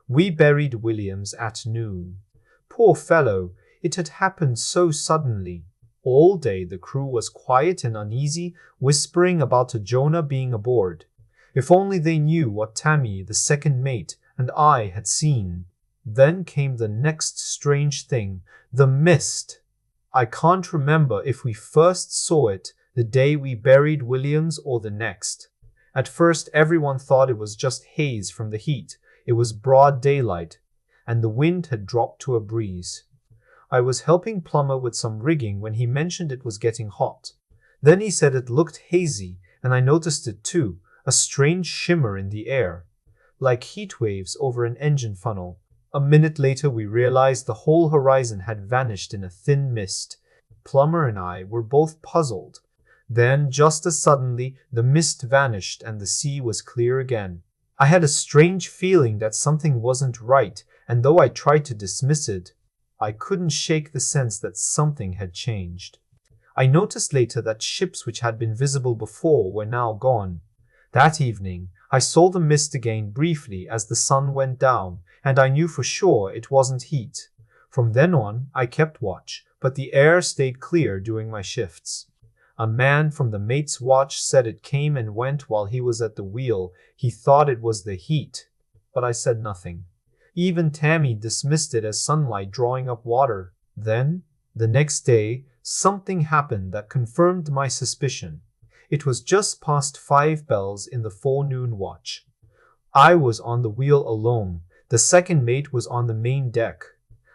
We buried Williams at noon. Poor fellow, it had happened so suddenly. All day the crew was quiet and uneasy, whispering about a Jonah being aboard. If only they knew what Tammy, the second mate, and I had seen. Then came the next strange thing, the mist. I can't remember if we first saw it the day we buried Williams or the next. At first everyone thought it was just haze from the heat. It was broad daylight, and the wind had dropped to a breeze. I was helping Plummer with some rigging when he mentioned it was getting hot. Then he said it looked hazy, and I noticed it too, a strange shimmer in the air, like heat waves over an engine funnel. A minute later we realized the whole horizon had vanished in a thin mist. Plummer and I were both puzzled. Then, just as suddenly, the mist vanished and the sea was clear again. I had a strange feeling that something wasn't right, and though I tried to dismiss it, I couldn't shake the sense that something had changed. I noticed later that ships which had been visible before were now gone. That evening, I saw the mist again briefly as the sun went down, and I knew for sure it wasn't heat. From then on, I kept watch, but the air stayed clear during my shifts. A man from the mate's watch said it came and went while he was at the wheel. He thought it was the heat, but I said nothing. Even Tammy dismissed it as sunlight drawing up water. Then, the next day, something happened that confirmed my suspicion. It was just past 5 bells in the forenoon watch. I was on the wheel alone. The second mate was on the main deck.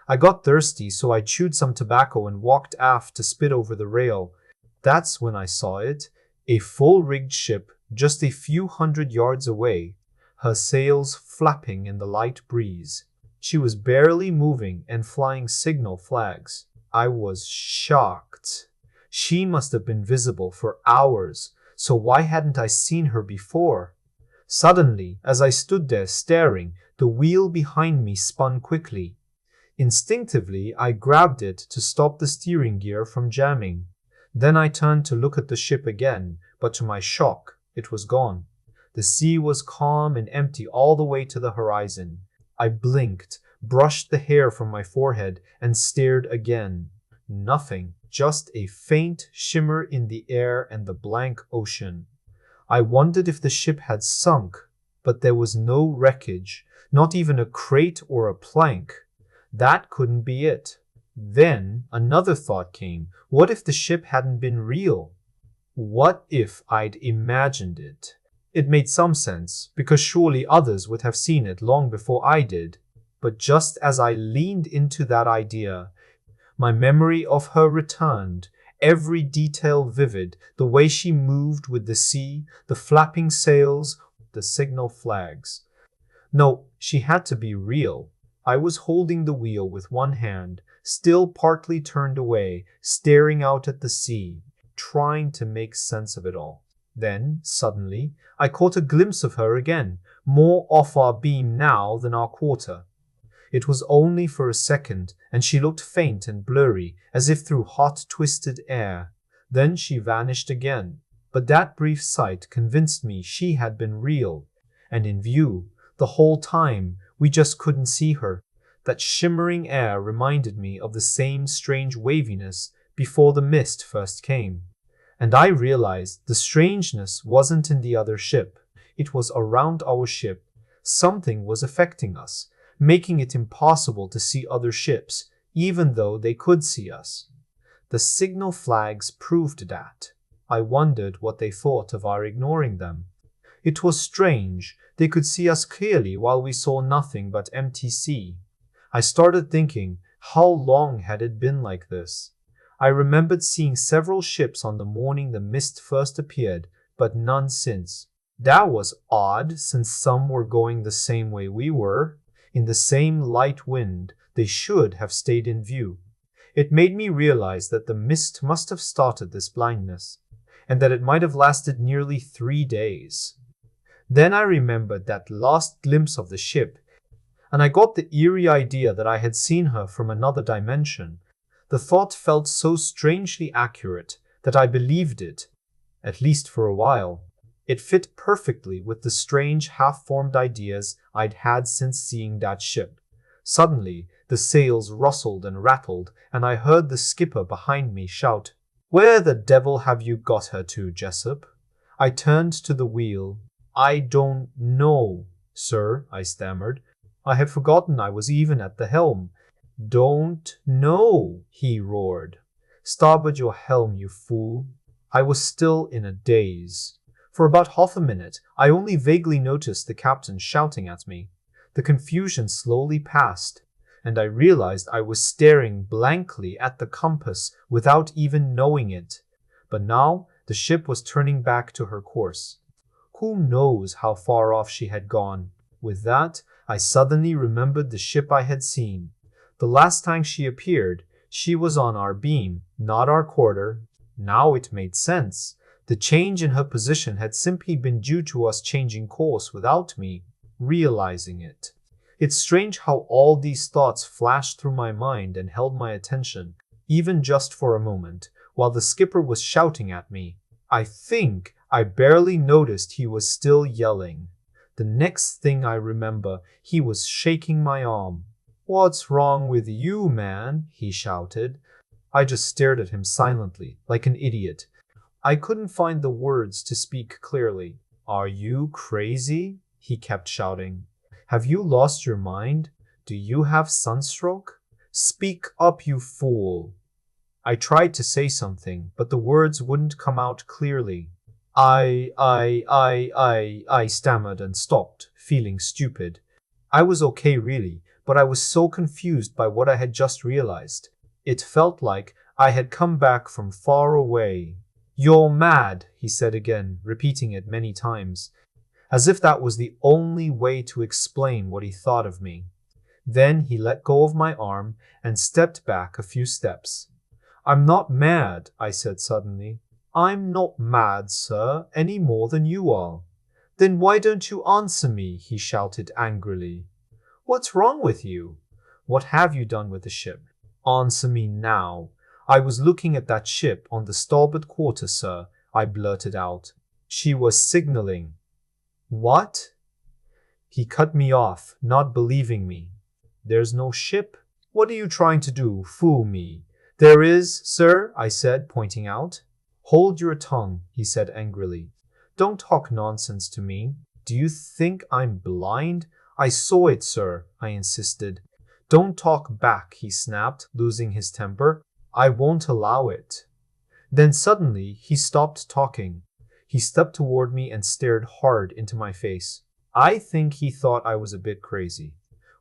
I got thirsty, so I chewed some tobacco and walked aft to spit over the rail. That's when I saw it, a full-rigged ship just a few hundred yards away, her sails flapping in the light breeze. She was barely moving and flying signal flags. I was shocked. She must have been visible for hours, so why hadn't I seen her before? Suddenly, as I stood there staring, the wheel behind me spun quickly. Instinctively, I grabbed it to stop the steering gear from jamming. Then I turned to look at the ship again, but to my shock, it was gone. The sea was calm and empty all the way to the horizon. I blinked, brushed the hair from my forehead, and stared again. Nothing, just a faint shimmer in the air and the blank ocean. I wondered if the ship had sunk, but there was no wreckage, not even a crate or a plank. That couldn't be it. Then another thought came. What if the ship hadn't been real? What if I'd imagined it? It made some sense, because surely others would have seen it long before I did. But just as I leaned into that idea, my memory of her returned, every detail vivid, the way she moved with the sea, the flapping sails, the signal flags. No, she had to be real. I was holding the wheel with one hand, still partly turned away, staring out at the sea, trying to make sense of it all. Then, suddenly, I caught a glimpse of her again, more off our beam now than our quarter. It was only for a second, and she looked faint and blurry, as if through hot, twisted air. Then she vanished again. But that brief sight convinced me she had been real, and in view, the whole time. We just couldn't see her. That shimmering air reminded me of the same strange waviness before the mist first came. And I realized the strangeness wasn't in the other ship. It was around our ship. Something was affecting us, making it impossible to see other ships, even though they could see us. The signal flags proved that. I wondered what they thought of our ignoring them. It was strange. They could see us clearly while we saw nothing but empty sea. I started thinking, how long had it been like this? I remembered seeing several ships on the morning the mist first appeared, but none since. That was odd, since some were going the same way we were. In the same light wind, they should have stayed in view. It made me realize that the mist must have started this blindness, and that it might have lasted nearly 3 days. Then I remembered that last glimpse of the ship, and I got the eerie idea that I had seen her from another dimension. The thought felt so strangely accurate that I believed it, at least for a while. It fit perfectly with the strange half-formed ideas I'd had since seeing that ship. Suddenly, the sails rustled and rattled, and I heard the skipper behind me shout, "Where the devil have you got her to, Jessup?" I turned to the wheel. "I don't know, sir," I stammered. I had forgotten I was even at the helm. "Don't know," he roared. "Starboard your helm, you fool." I was still in a daze. For about half a minute, I only vaguely noticed the captain shouting at me. The confusion slowly passed, and I realized I was staring blankly at the compass without even knowing it. But now the ship was turning back to her course. Who knows how far off she had gone? With that, I suddenly remembered the ship I had seen. The last time she appeared, she was on our beam, not our quarter. Now it made sense. The change in her position had simply been due to us changing course without me realizing it. It's strange how all these thoughts flashed through my mind and held my attention, even just for a moment, while the skipper was shouting at me. I think I barely noticed he was still yelling. The next thing I remember, he was shaking my arm. "What's wrong with you, man?" he shouted. I just stared at him silently, like an idiot. I couldn't find the words to speak clearly. "Are you crazy?" he kept shouting. "Have you lost your mind? Do you have sunstroke? Speak up, you fool." I tried to say something, but the words wouldn't come out clearly. I stammered and stopped, feeling stupid. I was okay really, but I was so confused by what I had just realized. It felt like I had come back from far away. "You're mad," he said again, repeating it many times, as if that was the only way to explain what he thought of me. Then he let go of my arm and stepped back a few steps. "I'm not mad," I said suddenly. "I'm not mad, sir, any more than you are." "Then why don't you answer me?" he shouted angrily. "What's wrong with you? What have you done with the ship? Answer me now." "I was looking at that ship on the starboard quarter, sir," I blurted out. "She was signaling." "What?" He cut me off, not believing me. "There's no ship? What are you trying to do, fool me?" "There is, sir," I said, pointing out. "Hold your tongue," he said angrily. "Don't talk nonsense to me. Do you think I'm blind?" "I saw it, sir," I insisted. "Don't talk back," he snapped, losing his temper. "I won't allow it." Then suddenly he stopped talking. He stepped toward me and stared hard into my face. I think he thought I was a bit crazy.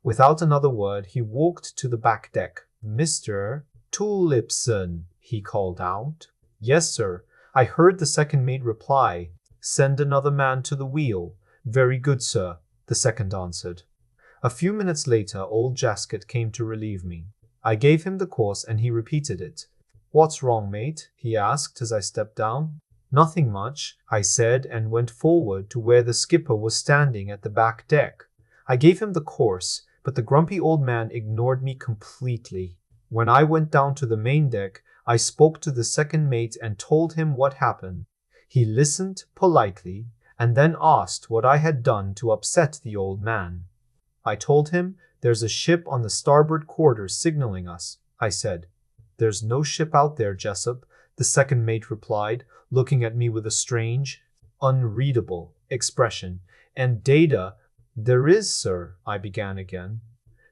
Without another word, he walked to the back deck. "Mr. Tullipson," he called out. "Yes, sir." I heard the second mate reply. "Send another man to the wheel." "Very good, sir," the second answered. A few minutes later, old Jasket came to relieve me. I gave him the course and he repeated it. "What's wrong, mate?" he asked as I stepped down. "Nothing much," I said and went forward to where the skipper was standing at the back deck. I gave him the course, but the grumpy old man ignored me completely. When I went down to the main deck, I spoke to the second mate and told him what happened. He listened politely and then asked what I had done to upset the old man. I told him, "There's a ship on the starboard quarter signaling us," I said. "There's no ship out there, Jessup," the second mate replied, looking at me with a strange, unreadable expression. "And data—" "There is, sir," I began again.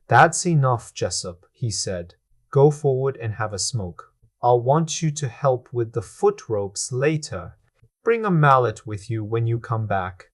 "That's enough, Jessup," he said. "Go forward and have a smoke. I'll want you to help with the foot ropes later. Bring a mallet with you when you come back."